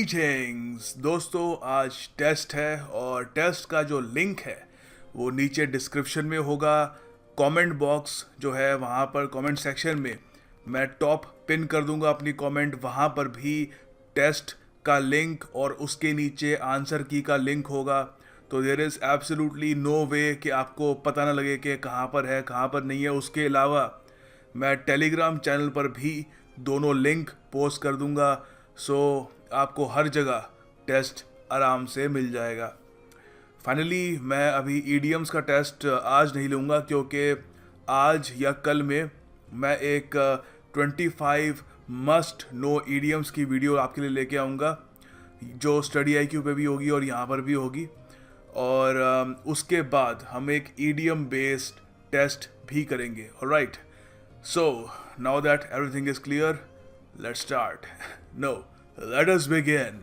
Greetings दोस्तों, आज test है और टेस्ट का जो लिंक है वो नीचे डिस्क्रिप्शन में होगा। कमेंट बॉक्स जो है वहाँ पर कमेंट सेक्शन में मैं टॉप पिन कर दूंगा अपनी कमेंट, वहाँ पर भी टेस्ट का लिंक और उसके नीचे आंसर की का लिंक होगा। तो देयर इज़ एब्सोल्युटली नो वे कि आपको पता ना लगे कि कहाँ पर है कहाँ पर नहीं है। उसके अलावा मैं टेलीग्राम चैनल पर भी दोनों लिंक पोस्ट कर दूंगा, सो आपको हर जगह टेस्ट आराम से मिल जाएगा। फाइनली मैं अभी ईडीएम्स का टेस्ट आज नहीं लूँगा, क्योंकि आज या कल में मैं एक 25 मस्ट नो ईडीएम्स की वीडियो आपके लिए लेके आऊँगा, जो स्टडी आईक्यू पे भी होगी और यहाँ पर भी होगी। और उसके बाद हम एक ईडीएम बेस्ड टेस्ट भी करेंगे। Alright, so now that everything is clear, let's start. No, let us begin.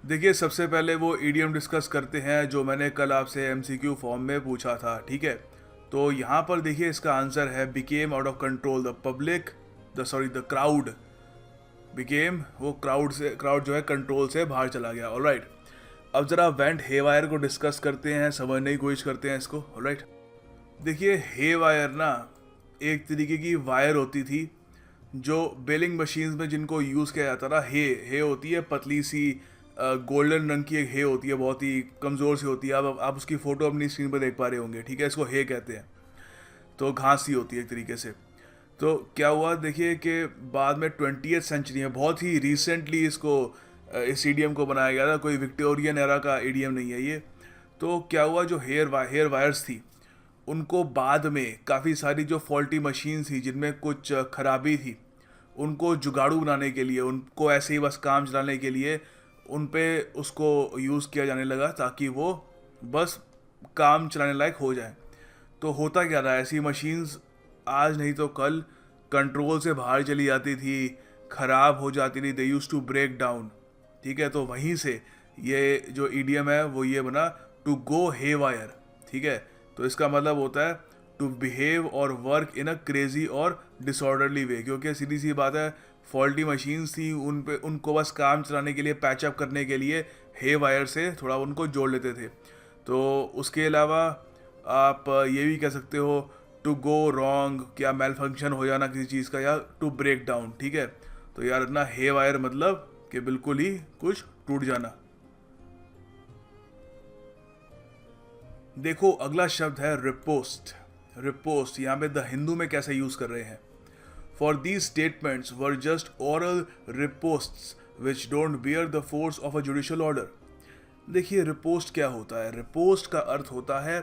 देखिए, सबसे पहले वो ईडीएम डिस्कस करते हैं जो मैंने कल आपसे एमसीक्यू फॉर्म में पूछा था, ठीक है। तो यहाँ पर देखिए, इसका आंसर है became out of control the public the crowd became, वो क्राउड जो है कंट्रोल से बाहर चला गया। ऑलराइट, अब जरा वेंट हेवायर को डिस्कस करते हैं, समझने की कोशिश करते हैं इसको। ऑलराइट, देखिए हेवायर ना एक तरीके की वायर होती थी जो बेलिंग मशीन्स में जिनको यूज़ किया जाता था। हे होती है पतली सी, गोल्डन रंग की एक हे होती है, बहुत ही कमज़ोर सी होती है। आप उसकी फ़ोटो अपनी स्क्रीन पर देख पा रहे होंगे, ठीक है। इसको हे कहते हैं। तो घास सी होती है एक तरीके से। तो क्या हुआ, देखिए कि बाद में 20th सेंचुरी में बहुत ही रिसेंटली इस ईडीएम को बनाया गया था, कोई विक्टोरियन एरा का ईडीएम नहीं है ये। तो क्या हुआ, जो हेयर वायर्स थी उनको बाद में काफ़ी सारी जो फॉल्टी मशीन थी जिनमें कुछ खराबी थी, उनको जुगाड़ू बनाने के लिए, उनको ऐसे ही बस काम चलाने के लिए उन पे उसको यूज़ किया जाने लगा, ताकि वो बस काम चलाने लायक हो जाए। तो होता क्या था, ऐसी मशीन्स आज नहीं तो कल कंट्रोल से बाहर चली जाती थी, ख़राब हो जाती थी, दे यूज़ टू ब्रेक डाउन, ठीक है। तो वहीं से ये जो ईडीएम है वो ये बना, टू गो हे वायर, ठीक है। तो इसका मतलब होता है टू बिहेव और वर्क इन अ क्रेजी और डिसऑर्डरली वे, क्योंकि सीधी सी बात है, फॉल्टी मशीन्स थी, उनको बस काम चलाने के लिए, पैचअप करने के लिए हे वायर से थोड़ा उनको जोड़ लेते थे। तो उसके अलावा आप ये भी कह सकते हो टू गो रॉन्ग, क्या मेल फंक्शन हो जाना किसी चीज़ का, या टू ब्रेक डाउन, ठीक है। तो यार ना हे वायर मतलब कि बिल्कुल ही कुछ टूट जाना। देखो, अगला शब्द है रिपोस्ट। रिपोस्ट यहाँ पे द हिंदू में कैसे यूज कर रहे हैं, for these statements were just oral ripostes which don't bear the force of a judicial order. देखिए, रिपोस्ट क्या होता है, रिपोस्ट का अर्थ होता है,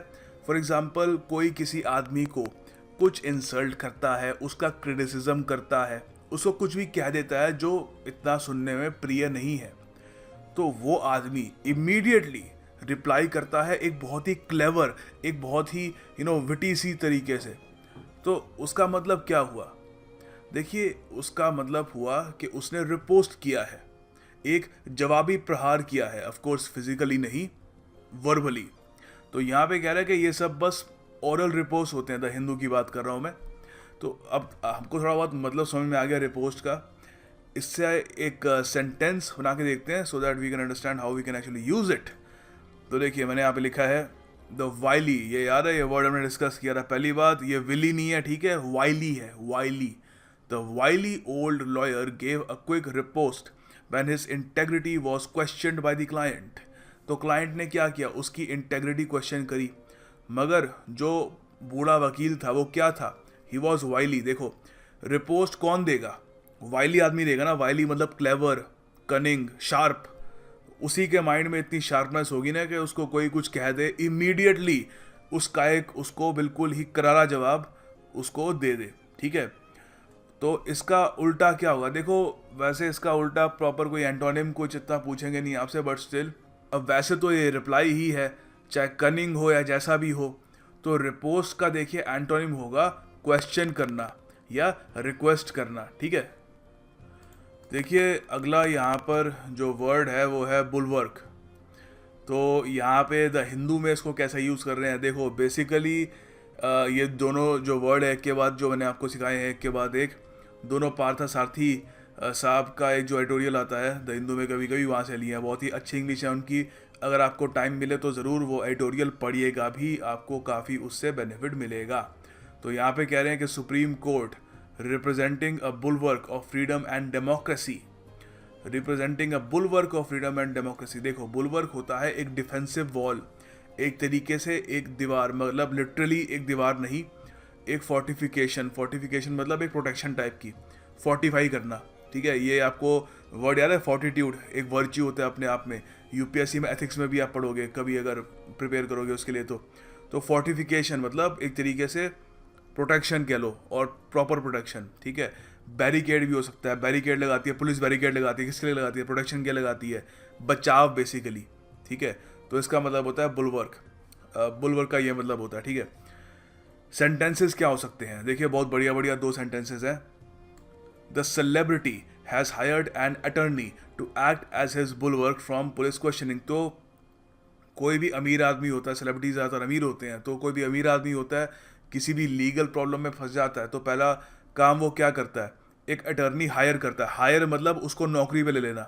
फॉर एग्जाम्पल कोई किसी आदमी को कुछ इंसल्ट करता है, उसका क्रिटिसिज्म करता है, उसको कुछ भी कह देता है जो इतना सुनने में प्रिय नहीं है, तो वो आदमी इमीडिएटली रिप्लाई करता है एक बहुत ही क्लेवर, एक बहुत ही विटी सी तरीके से। तो उसका मतलब क्या हुआ, देखिए उसका मतलब हुआ कि उसने रिपोस्ट किया है, एक जवाबी प्रहार किया है, ऑफ कोर्स फिजिकली नहीं, वर्बली। तो यहाँ पे कह रहा है कि ये सब बस ओरल रिपोस्ट होते हैं, द हिंदू की बात कर रहा हूँ मैं। तो अब हमको थोड़ा बहुत मतलब समझ में आ गया रिपोस्ट का। इससे एक सेंटेंस बना के देखते हैं, so that we can understand how we can actually use it. तो देखिए, मैंने यहाँ पे लिखा है द वाइली, ये याद है, ये वर्ड हमने डिस्कस किया था। पहली बात, ये विली नहीं है, ठीक है, वाइली है, wily. The wily old lawyer gave a quick riposte when his integrity was questioned by the client. तो क्लाइंट ने क्या किया, उसकी इंटेग्रिटी क्वेश्चन करी, मगर जो बूढ़ा वकील था वो क्या था, ही वॉज वाइली। देखो, रिपोस्ट कौन देगा, वाइली आदमी देगा ना। वाइली मतलब क्लेवर, कनिंग, शार्प। उसी के माइंड में इतनी शार्पनेस होगी ना कि उसको कोई कुछ कह दे, इमीडिएटली उसको बिल्कुल ही करारा जवाब उसको दे दे, ठीक है। तो इसका उल्टा क्या होगा, देखो वैसे इसका उल्टा प्रॉपर कोई एंटोनिम कुछ इतना पूछेंगे नहीं आपसे, बट स्टिल अब वैसे तो ये रिप्लाई ही है, चाहे कनिंग हो या जैसा भी हो। तो रिपोस्ट का देखिए एंटोनिम होगा क्वेश्चन करना या रिक्वेस्ट करना, ठीक है। देखिए, अगला यहाँ पर जो वर्ड है वो है बुलवर्क। तो यहाँ पे द हिंदू में इसको कैसे यूज़ कर रहे हैं, देखो बेसिकली ये दोनों जो वर्ड है एक के बाद जो मैंने आपको सिखाए हैं, एक के बाद एक, दोनों पार्थसारथी साहब का एक जो एडिटोरियल आता है द हिंदू में, कभी कभी वहाँ से लिया है। बहुत ही अच्छी इंग्लिश है उनकी, अगर आपको टाइम मिले तो ज़रूर वो एडिटोरियल पढ़िएगा भी, आपको काफ़ी उससे बेनिफिट मिलेगा। तो यहाँ पे कह रहे हैं कि Supreme Court representing a bulwark of freedom and democracy, representing a bulwark of freedom and democracy. देखो बुलवर्क होता है एक डिफेंसिव वॉल, एक तरीके से एक दीवार, मतलब लिटरली एक दीवार नहीं, एक फोर्टिफिकेशन, फोर्टिफिकेशन मतलब एक प्रोटेक्शन टाइप की, फोर्टिफाई करना, ठीक है। ये आपको वर्ड याद है, फोर्टिट्यूड एक वर्च्यू होता है अपने आप में, यूपीएससी में एथिक्स में भी आप पढ़ोगे कभी अगर प्रिपेयर करोगे उसके लिए। तो फोर्टिफिकेशन मतलब एक तरीके से प्रोटेक्शन कह लो, और प्रॉपर प्रोटेक्शन, ठीक है। बैरिकेड भी हो सकता है, बैरिकेड लगाती है पुलिस, बैरिकेड लगाती है, किसके लिए लगाती है, प्रोटेक्शन के लिए लगाती है, बचाव बेसिकली, ठीक है। तो इसका मतलब होता है बुलवर्क, बुलवर्क का ये मतलब होता है, ठीक है। सेंटेंसेस क्या हो सकते हैं, देखिए बहुत बढ़िया बढ़िया दो सेंटेंसेस हैं। The celebrity has hired an attorney to act as his bulwark from police questioning. तो कोई भी अमीर आदमी होता है, सेलिब्रिटी ज़्यादातर अमीर होते हैं, तो कोई भी अमीर आदमी होता है किसी भी लीगल प्रॉब्लम में फंस जाता है तो पहला काम वो क्या करता है, एक अटर्नी हायर करता है। हायर मतलब उसको नौकरी पे ले लेना,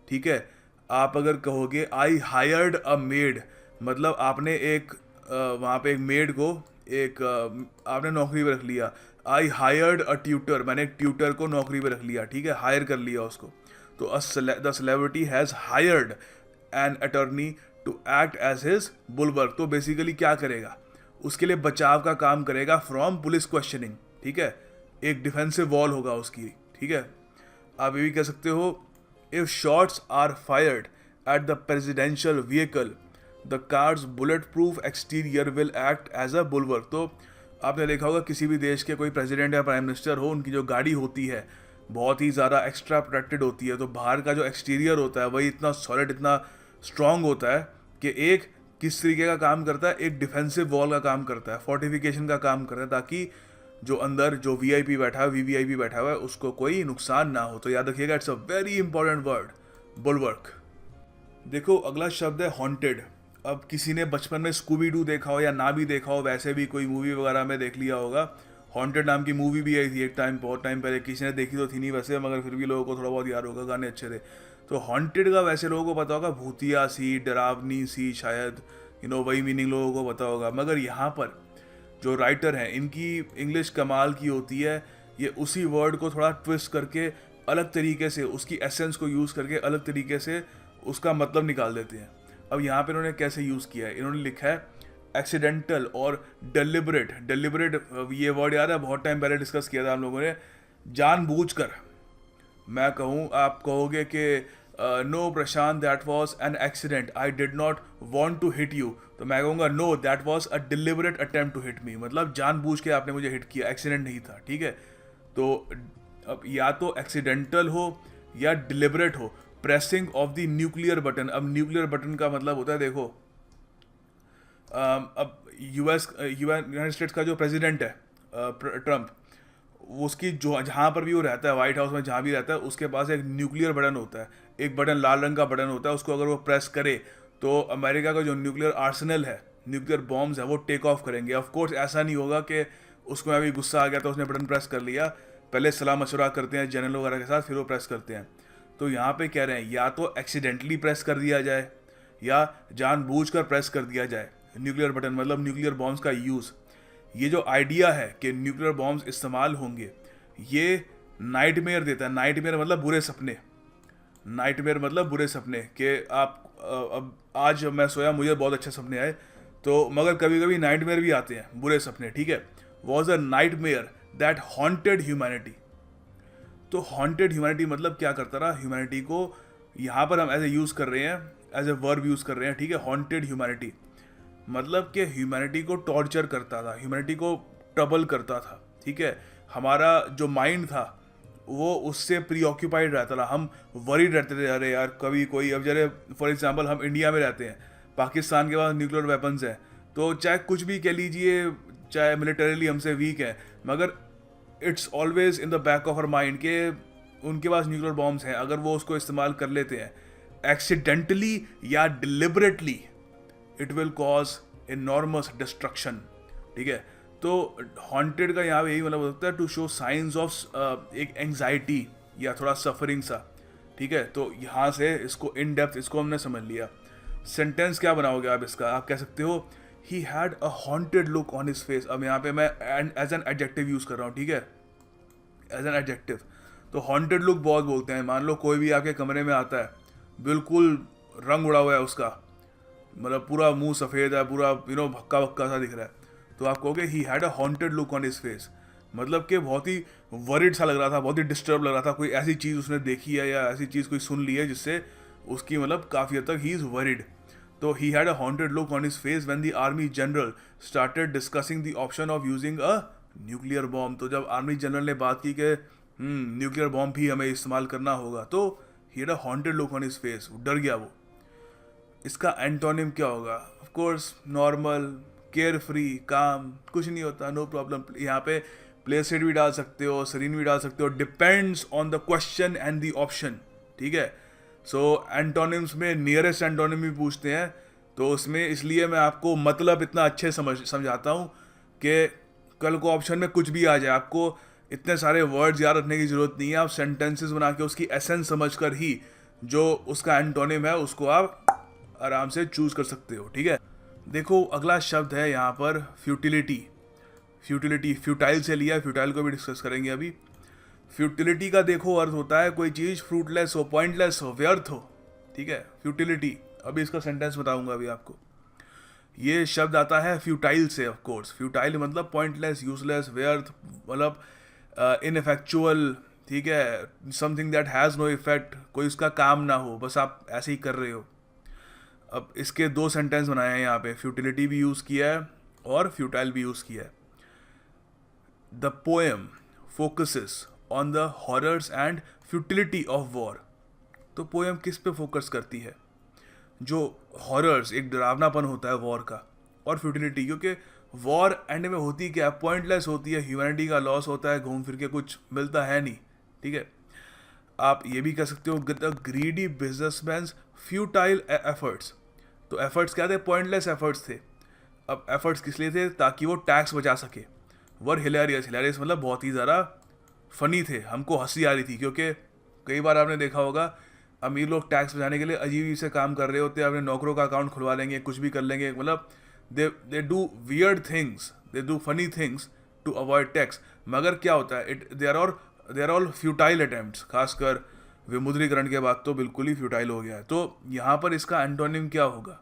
ठीक है। आप अगर कहोगे आई हायर्ड अ मेड, मतलब आपने एक वहाँ पे एक मेड को एक आपने नौकरी पे रख लिया। आई हायर्ड अ ट्यूटर, मैंने एक ट्यूटर को नौकरी पे रख लिया, ठीक है, हायर कर लिया उसको। तो the celebrity has hired an attorney to act as his bulwark. तो बेसिकली क्या करेगा, उसके लिए बचाव का काम करेगा फ्रॉम पुलिस क्वेश्चनिंग, ठीक है। एक डिफेंसिव वॉल होगा उसकी, ठीक है। आप ये भी कह सकते हो, if shots are fired at the presidential vehicle the car's bullet proof exterior will act as a bulwark. तो आपने देखा होगा किसी भी देश के कोई प्रेसिडेंट या प्राइम मिनिस्टर हो, उनकी जो गाड़ी होती है बहुत ही ज़्यादा एक्स्ट्रा प्रोटेक्टेड होती है, तो बाहर का जो एक्सटीरियर होता है वही इतना सॉलिड, इतना स्ट्रॉन्ग होता है कि एक किस तरीके का काम करता है, एक डिफेंसिव वॉल का काम करता है, फोर्टिफिकेशन का काम करता है, ताकि जो अंदर जो वीआईपी बैठा है, वीवीआईपी बैठा हुआ है, उसको कोई नुकसान ना हो। तो याद रखिएगा, it's a very important word, bulwark. देखो अगला शब्द है हॉन्टेड। अब किसी ने बचपन में स्कूबी डू देखा हो या ना भी देखा हो, वैसे भी कोई मूवी वगैरह में देख लिया होगा। हॉन्टेड नाम की मूवी भी आई थी एक टाइम, बहुत टाइम पहले, किसी ने देखी तो थी नहीं वैसे, मगर फिर भी लोगों को थोड़ा बहुत याद होगा, गाने अच्छे थे। तो हॉन्टेड का वैसे लोगों को पता होगा भूतिया सी, डरावनी सी, शायद वही मीनिंग लोगों को पता होगा। मगर यहाँ पर जो राइटर हैं इनकी इंग्लिश कमाल की होती है, ये उसी वर्ड को थोड़ा ट्विस्ट करके अलग तरीके से, उसकी एसेंस को यूज़ करके अलग तरीके से उसका मतलब निकाल देते हैं। अब यहाँ पे इन्होंने कैसे यूज़ किया है, इन्होंने लिखा है एक्सीडेंटल और डेलिबरेट। डेलिबरेट ये वर्ड याद है, बहुत टाइम पहले डिस्कस किया था हम लोगों ने। जानबूझकर, मैं कहूँ, आप कहोगे कि no Prashant that was an accident, I did not want to hit you, तो मैं कहूँगा no that was a deliberate attempt to hit me, मतलब जानबूझ के आपने मुझे हिट किया, एक्सीडेंट नहीं था, ठीक है। तो अब या तो एक्सीडेंटल हो या डिलिबरेट हो। Pressing of the nuclear button, अब न्यूक्लियर बटन का मतलब होता है, देखो अब यूनाइटेड स्टेट्स का जो प्रेसिडेंट है ट्रम्प, उसकी जो जहाँ पर भी वो रहता है, व्हाइट हाउस में जहाँ भी रहता है, उसके पास एक न्यूक्लियर बटन होता है, एक बटन लाल रंग का बटन होता है, उसको अगर वो प्रेस करे तो अमेरिका का जो न्यूक्लियर आर्सेनल है, न्यूक्लियर बॉम्ब्स है, वो टेक ऑफ करेंगे। ऑफ कोर्स ऐसा नहीं होगा कि उसको अभी गुस्सा आ गया तो उसने बटन प्रेस कर लिया, पहले सलाह मशवरा करते हैं जनरल वगैरह के साथ, फिर वो प्रेस करते हैं। तो यहाँ पे कह रहे हैं या तो एक्सीडेंटली प्रेस कर दिया जाए या जानबूझकर प्रेस कर दिया जाए न्यूक्लियर बटन, मतलब न्यूक्लियर बॉम्ब्स का यूज़। ये जो आइडिया है कि न्यूक्लियर बॉम्ब्स इस्तेमाल होंगे, ये नाइटमेयर देता है। नाइटमेयर मतलब बुरे सपने, नाइटमेयर मतलब बुरे सपने, कि आप अब आज मैं सोया मुझे बहुत अच्छे सपने आए, तो मगर कभी कभी नाइटमेयर भी आते हैं, बुरे सपने, ठीक है। Was a nightmare that haunted humanity. तो हॉन्टेड ह्यूमैनिटी मतलब क्या करता रहा ह्यूमैनिटी को, यहाँ पर हम एज ए यूज़ कर रहे हैं, एज ए वर्ब यूज़ कर रहे हैं, ठीक है। हॉन्टेड ह्यूमैनिटी मतलब कि ह्यूमैनिटी को टॉर्चर करता था, ह्यूमैनिटी को ट्रबल करता था, ठीक है। हमारा जो माइंड था वो उससे प्रीऑक्यूपाइड रहता था, हम वरीड रहते थे, अरे यार कभी कोई, अब जरे फॉर एग्जांपल हम इंडिया में रहते हैं, पाकिस्तान के पास न्यूक्लियर वेपन्स हैं, तो चाहे कुछ भी कह लीजिए, चाहे मिलिटरीली हमसे वीक है, मगर it's always in the back of our mind के उनके पास न्यूक्लियर बॉम्ब्स हैं, अगर वो उसको इस्तेमाल कर लेते हैं एक्सीडेंटली या deliberately, it will cause enormous destruction, ठीक है। तो हॉन्टेड का यहाँ पे यही मतलब हो सकता है, टू शो साइंस ऑफ एक एंग्जाइटी या थोड़ा सफरिंग सा, ठीक है। तो यहाँ से इसको इन डेप्थ इसको हमने समझ लिया। सेंटेंस क्या बनाओगे आप इसका, आप कह सकते हो ही had a haunted look on his face. अब यहाँ पे मैं एज एन एडजेक्टिव यूज़ कर रहा हूँ, ठीक है, एज एन एडजेक्टिव। तो हॉन्टेड लुक बहुत बोलते हैं। मान लो कोई भी आपके कमरे में आता है, बिल्कुल रंग उड़ा हुआ है उसका, मतलब पूरा मुंह सफ़ेद है, पूरा भक्का भक्का सा दिख रहा है, तो आप कहोगे ही had a haunted look on his face, मतलब कि बहुत ही वरिड सा लग रहा था, बहुत ही डिस्टर्ब लग रहा था, कोई ऐसी चीज़ उसने देखी है या ऐसी चीज़ कोई सुन ली है जिससे उसकी मतलब काफ़ी हद तक ही इज़ वरिड। तो he had a haunted look on his face when the army general started discussing the option of using a nuclear bomb. तो जब आर्मी जनरल ने बात की कि न्यूक्लियर बॉम्ब भी हमें इस्तेमाल करना होगा, तो he had a haunted look on his face, डर गया वो। इसका एंटोनिम क्या होगा? Of course normal, care free, काम, कुछ नहीं होता, नो प्रॉब्लम। यहाँ पे प्लेसेड भी डाल सकते हो, सरीन भी डाल सकते हो, depends on the question and the option, ठीक है। सो एंटोनिम्स में नियरेस्ट एंटोनिम भी पूछते हैं, तो उसमें इसलिए मैं आपको मतलब इतना अच्छे समझाता हूँ कि कल को ऑप्शन में कुछ भी आ जाए, आपको इतने सारे वर्ड्स याद रखने की ज़रूरत नहीं है। आप सेंटेंसेस बना के उसकी एसेंस समझ कर ही जो उसका एंटोनिम है उसको आप आराम से चूज कर सकते हो, ठीक है। देखो अगला शब्द है यहाँ पर फ्यूटिलिटी। फ्यूटिलिटी फ्यूटाइल से लिया, फ्यूटाइल को भी डिस्कस करेंगे अभी। फ्यूटिलिटी का देखो अर्थ होता है कोई चीज़ फ्रूटलेस हो, पॉइंटलेस हो, व्यर्थ हो, ठीक है, फ्यूटिलिटी। अभी इसका सेंटेंस बताऊंगा अभी आपको। ये शब्द आता है फ्यूटाइल से, ऑफ कोर्स। फ्यूटाइल मतलब पॉइंटलेस, यूजलेस, व्यर्थ, मतलब इनफेक्चुअल, ठीक है, something that has no effect, कोई उसका काम ना हो, बस आप ऐसे ही कर रहे हो। अब इसके दो सेंटेंस बनाए हैं यहाँ पे, फ्यूटिलिटी भी यूज़ किया है और फ्यूटाइल भी यूज़ किया है। The poem focuses on the horrors and futility of war. तो पोएम किस पे फोकस करती है? जो हॉरर्स, एक डरावनापन होता है वॉर का, और फ्यूटिलिटी, क्योंकि वॉर एंड में होती क्या, पॉइंटलेस होती है, ह्यूमैनिटी का लॉस होता है, घूम फिर के कुछ मिलता है नहीं, ठीक है। आप ये भी कह सकते हो the greedy businessman's futile efforts. तो एफर्ट्स क्या थे? पॉइंटलेस एफर्ट्स थे। अब एफर्ट्स किस लिए थे? ताकि वो टैक्स बचा सके। वर हिलेरियस, हिलेरियस मतलब बहुत ही ज़्यादा फनी थे, हमको हंसी आ रही थी, क्योंकि कई बार आपने देखा होगा अमीर लोग टैक्स बचाने के लिए अजीब से काम कर रहे होते हैं, अपने नौकरों का अकाउंट खुलवा लेंगे, कुछ भी कर लेंगे, मतलब they do weird things, they do funny things to avoid tax. मगर क्या होता है, they are all futile attempts. खासकर विमुद्रीकरण के बाद तो बिल्कुल ही फ्यूटाइल हो गया है। तो यहाँ पर इसका एंटोनिम क्या होगा?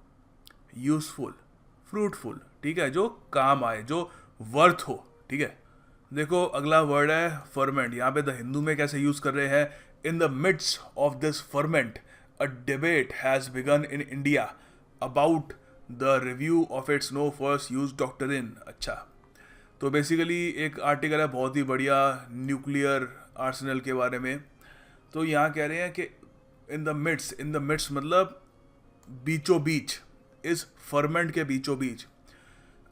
यूजफुल, फ्रूटफुल, ठीक है, जो काम आए, जो वर्थ हो, ठीक है। देखो अगला वर्ड है फर्मेंट। यहाँ पे द हिंदू में कैसे यूज कर रहे हैं? In the midst of this ferment a debate has begun in India about the review of its no first use doctrine. अच्छा, तो बेसिकली एक आर्टिकल है बहुत ही बढ़िया न्यूक्लियर आर्सेनल के बारे में। तो यहाँ कह रहे हैं कि इन द मिड्स मतलब बीचों बीच, इस फर्मेंट के बीचों बीच।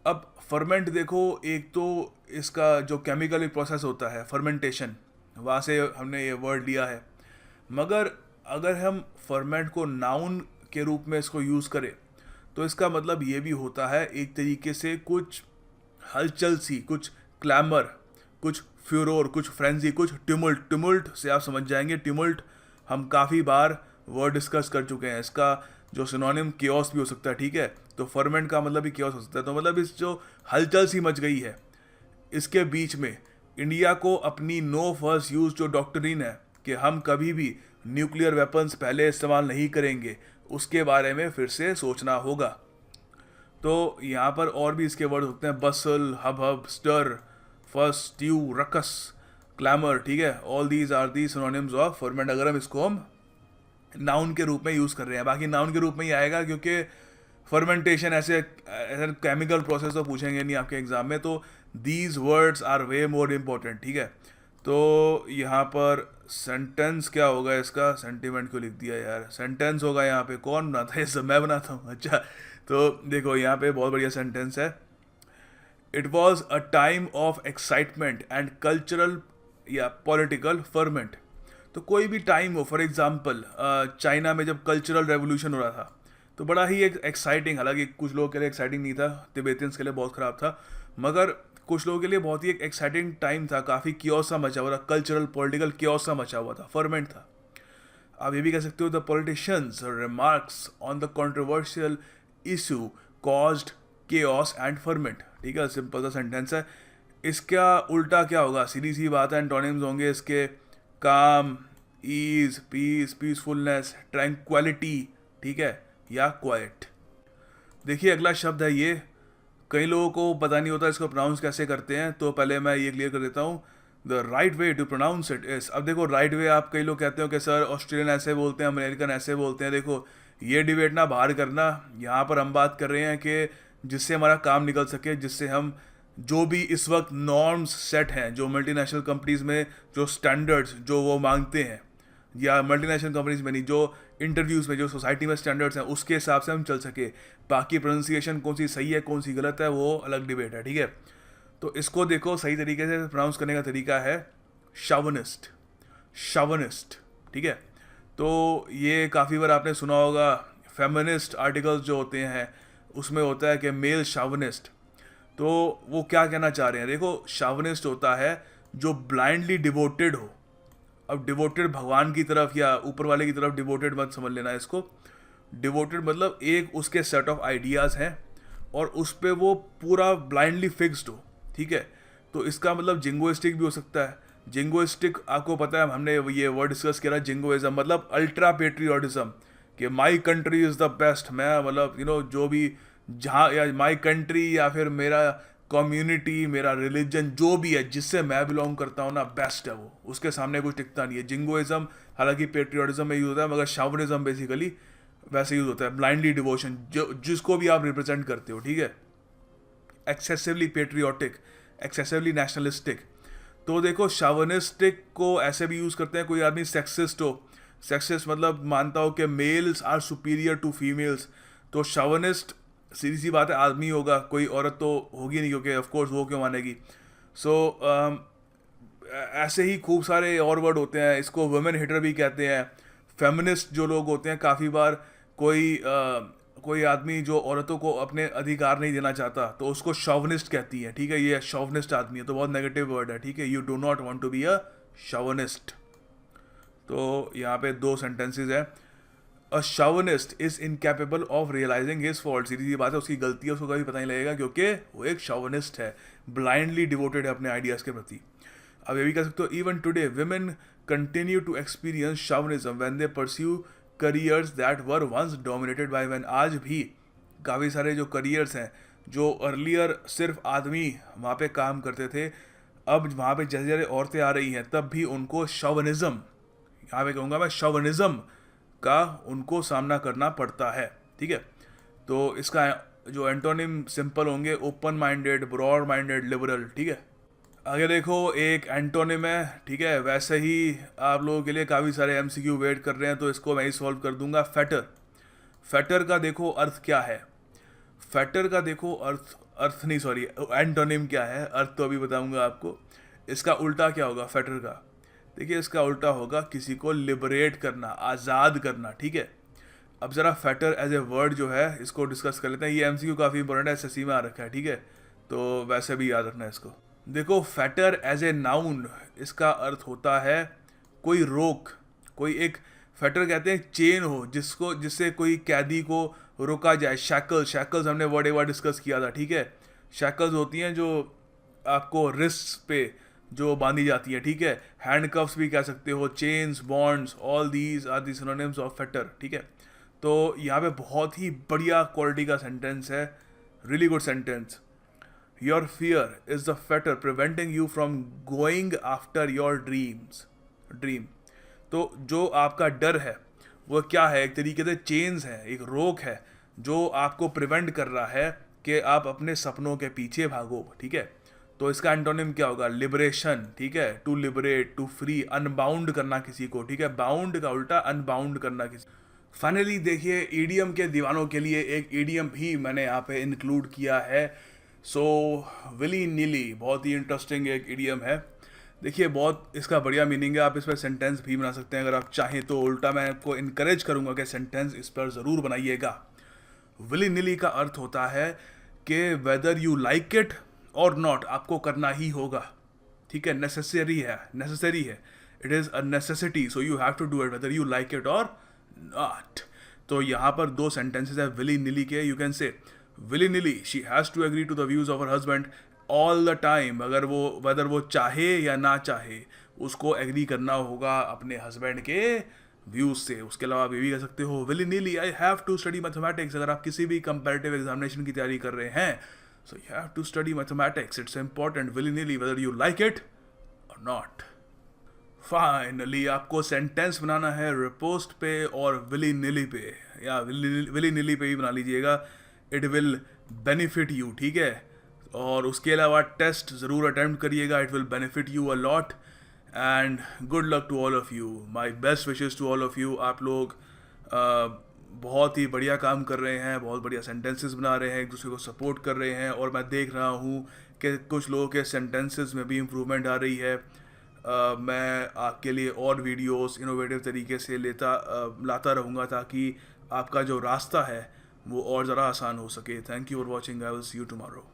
अब फर्मेंट देखो, एक तो इसका जो केमिकल प्रोसेस होता है फर्मेंटेशन, वहाँ से हमने ये वर्ड लिया है। मगर अगर हम फर्मेंट को नाउन के रूप में इसको यूज़ करें तो इसका मतलब ये भी होता है एक तरीके से कुछ हलचल सी, कुछ क्लैमर, कुछ फ्यूरोर, कुछ फ्रेंजी, कुछ टिमुल्ट। टिमुल्ट से आप समझ जाएंगे, टिमुल्ट हम काफ़ी बार वर्ड डिस्कस कर चुके हैं। इसका जो सिनोनिम केओस भी हो सकता है, ठीक है। तो फर्मेंट का मतलब भी केओस हो सकता है। तो मतलब इस जो हलचल सी मच गई है, इसके बीच में इंडिया को अपनी नो फर्स्ट यूज जो डॉक्ट्रिन है कि हम कभी भी न्यूक्लियर वेपन्स पहले इस्तेमाल नहीं करेंगे, उसके बारे में फिर से सोचना होगा। तो यहाँ पर और भी इसके वर्ड होते हैं, bustle, hub, stir, first, stew, ruckus, clamour, ठीक है। All these are the synonyms of ferment, अगर हम इसको हम नाउन के रूप में यूज़ कर रहे हैं। बाकी नाउन के रूप में ही आएगा, क्योंकि फर्मेंटेशन ऐसे केमिकल प्रोसेस तो पूछेंगे नहीं आपके एग्जाम में, तो these words are way more important, ठीक है। तो यहाँ पर सेंटेंस क्या होगा इसका? सेंटिमेंट क्यों लिख दिया यार? सेंटेंस होगा यहाँ पे, कौन बनाता है? ये सब मैं बनाता हूँ। अच्छा, तो देखो यहाँ पे बहुत बढ़िया सेंटेंस है। It was a time of excitement and cultural या पॉलिटिकल फर्मेंट। तो कोई भी टाइम हो, फॉर एग्जाम्पल चाइना में जब कल्चरल रेवोल्यूशन हो रहा था, तो बड़ा ही एक एक्साइटिंग, हालांकि कुछ लोगों के लिए एक्साइटिंग नहीं था, तिब्बतियंस के लिए बहुत ख़राब था, मगर कुछ लोगों के लिए बहुत ही एक एक्साइटिंग टाइम था, काफ़ी कियोस सा मचा हुआ था, कल्चरल पॉलिटिकल कियोस सा मचा हुआ था, फर्मेंट था। आप ये भी कह सकते हो the politicians remarks on the controversial issue caused chaos and ferment. ठीक है, सिंपल सा सेंटेंस है। इसका उल्टा क्या होगा? सीधी सी बात है, एंटोनिम्स होंगे इसके काम, ईज, पीस, पीसफुलनेस, ट्रैंक्विलिटी, ठीक है, या क्वाइट। देखिए अगला शब्द है ये, कई लोगों को पता नहीं होता इसको प्रोनाउंस कैसे करते हैं, तो पहले मैं ये क्लियर कर देता हूँ। The right way to pronounce it is, अब देखो राइट वे, आप कई लोग कहते हो कि सर ऑस्ट्रेलियन ऐसे बोलते हैं, अमेरिकन ऐसे बोलते हैं। देखो ये डिबेट ना बाहर करना, यहाँ पर हम बात कर रहे हैं कि जिससे हमारा काम निकल सके, जिससे हम जो भी इस वक्त नॉर्म्स सेट हैं, जो मल्टीनेशनल कंपनीज में जो स्टैंडर्ड्स जो वो मांगते हैं, या मल्टीनेशनल कंपनीज में नहीं, जो इंटरव्यूज़ में जो सोसाइटी में स्टैंडर्ड्स हैं उसके हिसाब से हम चल सके। बाकी प्रोनाउंसिएशन कौन सी सही है कौन सी गलत है वो अलग डिबेट है, ठीक है। तो इसको देखो सही तरीके से प्रोनाउंस करने का तरीका है शावनिस्ट, शावनिस्ट, ठीक है। तो ये काफ़ी बार आपने सुना होगा, फेमिनिस्ट आर्टिकल्स जो होते हैं उसमें होता है कि मेल शावनिस्ट। तो वो क्या कहना चाह रहे हैं? देखो शावनिस्ट होता है जो ब्लाइंडली डिवोटेड हो। अब डिवोटेड भगवान की तरफ या ऊपर वाले की तरफ डिवोटेड मत समझ लेना इसको। डिवोटेड मतलब एक उसके सेट ऑफ आइडियाज़ हैं और उस पर वो पूरा ब्लाइंडली फिक्स्ड हो, ठीक है। तो इसका मतलब जिंगोइस्टिक भी हो सकता है। जिंगोइस्टिक आपको पता है, हमने ये वर्ड डिस्कस किया, जिंगोइज्म मतलब अल्ट्रा पेट्रियोटिज्म, कि my country is the best. मैं मतलब जो भी जहाँ, या माई कंट्री या फिर मेरा कम्युनिटी, मेरा रिलीजन जो भी है जिससे मैं बिलोंग करता हूँ ना, बेस्ट है वो, उसके सामने कुछ टिकता नहीं है। जिंगोइज्म हालांकि पेट्रियोटिज्म में यूज होता है, मगर शावनिज्म बेसिकली वैसे यूज होता है, ब्लाइंडली डिवोशन, जो जिसको भी आप रिप्रेजेंट करते हो, ठीक है। Excessively patriotic, excessively nationalistic. तो देखो शावनिस्टिक को ऐसे भी यूज़ करते हैं, कोई आदमी सेक्सिस्ट हो, सेक्सिस्ट मतलब मानता हो कि males are superior to females, तो शावनिस्ट सीधी सी बात है आदमी होगा, कोई औरत तो होगी नहीं, क्योंकि ऑफ कोर्स वो क्यों मानेगी। सो ऐसे ही खूब सारे और वर्ड होते हैं, इसको वुमेन हिटर भी कहते हैं। फेमिनिस्ट जो लोग होते हैं, काफ़ी बार कोई आदमी जो औरतों को अपने अधिकार नहीं देना चाहता तो उसको शॉवनिस्ट कहती है, ठीक है। ये शॉवनिस्ट आदमी है, तो बहुत नेगेटिव वर्ड है, ठीक है। You do not want to be a chauvinist. तो यहाँ पे 2 सेंटेंसेस हैं। A chauvinist is incapable of realising his fault, सीधी सी बात है, उसकी गलती है उसको कभी पता नहीं लगेगा, क्योंकि वो एक शावनिस्ट है, ब्लाइंडली डिवोटेड है अपने आइडियाज़ के प्रति। अब ये भी कह सकते हो, even today women continue to experience chauvinism when they pursue careers that were once dominated by man. आज भी काफ़ी सारे जो करियर्स हैं, जो अर्लियर सिर्फ आदमी वहाँ पे काम करते थे, अब वहाँ पे जैसे जैसे औरतें आ रही हैं तब भी उनको शॉवनिज्म, यहाँ पे कहूँगा मैं शॉवनिज्म का उनको सामना करना पड़ता है, ठीक है। तो इसका जो एंटोनिम सिंपल होंगे, open minded, broad minded, liberal, ठीक है। आगे देखो एक एंटोनिम है, ठीक है। वैसे ही आप लोगों के लिए काफ़ी सारे एमसीक्यू वेट कर रहे हैं, तो इसको मैं ही सॉल्व कर दूंगा। फैटर, फैटर का देखो अर्थ क्या है। फैटर का देखो अर्थ नहीं, सॉरी, एंटोनिम क्या है, अर्थ तो अभी बताऊंगा आपको। इसका उल्टा क्या होगा फैटर का? देखिए इसका उल्टा होगा किसी को लिबरेट करना, आज़ाद करना, ठीक है। अब ज़रा फैटर एज ए वर्ड जो है इसको डिस्कस कर लेते हैं। ये एमसीक्यू काफ़ी इंपॉर्टेंट है, एसएससी में आ रखा है, ठीक है। तो वैसे भी याद रखना है इसको। देखो फैटर एज ए नाउन, इसका अर्थ होता है कोई रोक, कोई एक, फैटर कहते हैं चेन हो जिससे कोई कैदी को रोका जाए। शैकल्स, शैकल्स हमने वर्ड एक बार डिस्कस किया था, ठीक है। शैकल्स होती हैं जो आपको रिस्ट पे जो बांधी जाती है, ठीक है। हैंडकफ्स भी कह सकते हो, chains, bonds, all these are the synonyms of fetter, ठीक है। तो यहाँ पे बहुत ही बढ़िया क्वालिटी का सेंटेंस है, really good sentence. Your fear is the fetter preventing you from going after your dream। तो जो आपका डर है वो क्या है? एक तरीके से चेन्स है, एक रोक है जो आपको प्रिवेंट कर रहा है कि आप अपने सपनों के पीछे भागो, ठीक है। तो इसका एंटोनिम क्या होगा? लिबरेशन, ठीक है। To liberate, to free, unbound करना किसी को, ठीक है। बाउंड का उल्टा अनबाउंड करना किसी। फाइनली देखिए ईडियम के दीवानों के लिए एक ईडियम भी मैंने यहाँ पे इंक्लूड किया है। सो विली नीली, बहुत ही इंटरेस्टिंग एक इडियम है। देखिए बहुत इसका बढ़िया मीनिंग है, आप इस पर सेंटेंस भी बना सकते हैं अगर आप चाहें तो। उल्टा मैं आपको इनकरेज करूंगा कि सेंटेंस इस पर ज़रूर बनाइएगा। विली नीली का अर्थ होता है कि वेदर यू लाइक इट और नॉट, आपको करना ही होगा, ठीक है, नेसेसरी है, it is a necessity, so you have to do it whether you like it और नॉट। तो यहाँ पर दो सेंटेंसेस है विली निली के, you can say willy nilly she has to agree to the views of her husband all the time, अगर वो weather वो चाहे या ना चाहे उसको एग्री करना होगा अपने हस्बैंड के व्यूज़ से। उसके अलावा आप ये भी कह सकते हो willy nilly I have to study mathematics, अगर आप किसी भी कंपैरेटिव एग्जामिनेशन की तैयारी कर रहे हैं, so you have to study mathematics, it's important willy nilly whether you like it और नॉट। फाइनली आपको सेंटेंस बनाना है रिपोस्ट पे और विली निली पे, या विली निली पे ही बना लीजिएगा, इट विल बेनिफिट यू, ठीक है। और उसके अलावा टेस्ट ज़रूर अटेम्प्ट करिएगा, it will benefit you a lot and good luck to all of you, my best wishes to all of you. आप लोग बहुत ही बढ़िया काम कर रहे हैं, बहुत बढ़िया सेंटेंसेस बना रहे हैं, एक दूसरे को सपोर्ट कर रहे हैं, और मैं देख रहा हूँ कि कुछ लोगों के सेंटेंसेस में भी इम्प्रूवमेंट आ रही है। मैं आपके लिए और वीडियोस इनोवेटिव तरीके से लाता रहूँगा ताकि आपका जो रास्ता है वो और ज़रा आसान हो सके। Thank you for watching, I will see you tomorrow.